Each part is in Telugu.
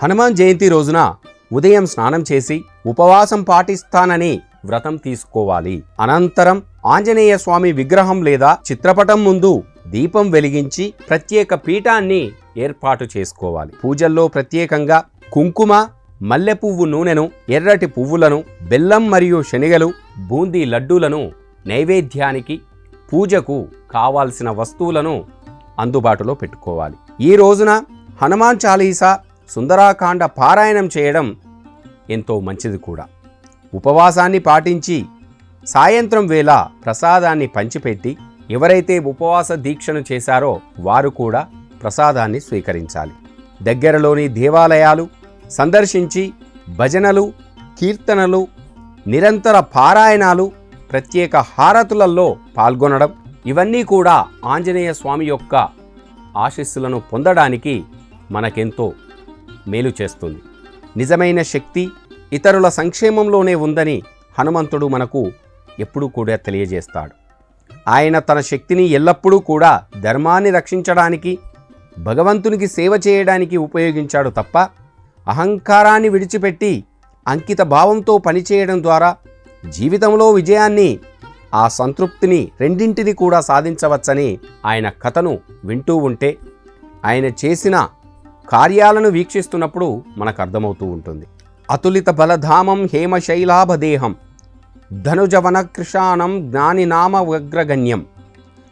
హనుమాన్ జయంతి రోజున ఉదయం స్నానం చేసి ఉపవాసం పాటిస్తానని వ్రతం తీసుకోవాలి. అనంతరం ఆంజనేయ స్వామి విగ్రహం లేదా చిత్రపటం ముందు దీపం వెలిగించి ప్రత్యేక పీఠాన్ని ఏర్పాటు చేసుకోవాలి. పూజల్లో ప్రత్యేకంగా కుంకుమ, మల్లె పువ్వు నూనెను, ఎర్రటి పువ్వులను, బెల్లం మరియు శనగలు, బూందీ లడ్డూలను నైవేద్యానికి, పూజకు కావాల్సిన వస్తువులను అందుబాటులో పెట్టుకోవాలి. ఈ రోజున హనుమాన్ చాలీసా, సుందరాకాండ పారాయణం చేయడం ఎంతో మంచిది కూడా. ఉపవాసాన్ని పాటించి సాయంత్రం వేళ ప్రసాదాన్ని పంచిపెట్టి ఎవరైతే ఉపవాస దీక్షను చేశారో వారు కూడా ప్రసాదాన్ని స్వీకరించాలి. దగ్గరలోని దేవాలయాలు సందర్శించి భజనలు, కీర్తనలు, నిరంతర పారాయణాలు, ప్రత్యేక హారతులలో పాల్గొనడం ఇవన్నీ కూడా ఆంజనేయ స్వామి యొక్క ఆశీస్సులను పొందడానికి మనకెంతో మేలు చేస్తుంది. నిజమైన శక్తి ఇతరుల సంక్షేమంలోనే ఉందని హనుమంతుడు మనకు ఎప్పుడూ కూడా తెలియజేస్తాడు. ఆయన తన శక్తిని ఎల్లప్పుడూ కూడా ధర్మాన్ని రక్షించడానికి, భగవంతునికి సేవ చేయడానికి ఉపయోగించాడు తప్ప అహంకారాన్ని విడిచిపెట్టి అంకిత భావంతో పనిచేయడం ద్వారా జీవితంలో విజయాన్ని, ఆ సంతృప్తిని రెండింటిని కూడా సాధించవచ్చని ఆయన కథను వింటూ ఉంటే, ఆయన చేసిన కార్యాలను వీక్షిస్తున్నప్పుడు మనకు అర్థమవుతూ ఉంటుంది. అతులిత బలధామం హేమశైలాభదేహం ధనుజవనకృషాణం జ్ఞానినామ వగ్రగణ్యం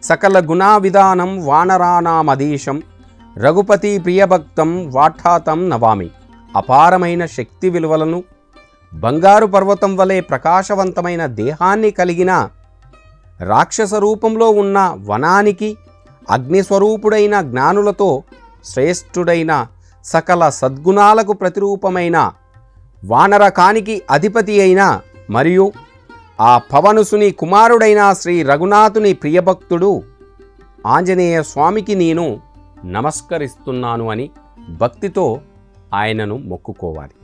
సకల గుణావిధానం వానరానామదేశం రఘుపతి ప్రియభక్తం వాఠాతం నవామి. అపారమైన శక్తి విలువలను, బంగారు పర్వతం వలె ప్రకాశవంతమైన దేహాన్ని కలిగిన, రాక్షస రూపంలో ఉన్న వనానికి అగ్నిస్వరూపుడైన, జ్ఞానులతో శ్రేష్ఠుడైన, సకల సద్గుణాలకు ప్రతిరూపమైన, వానరకానికి అధిపతి అయిన మరియు ఆ పవనుసుని కుమారుడైన శ్రీ రఘునాథుని ప్రియభక్తుడు ఆంజనేయ స్వామికి నేను నమస్కరిస్తున్నాను అని భక్తితో ఆయనను మొక్కుకోవాలి.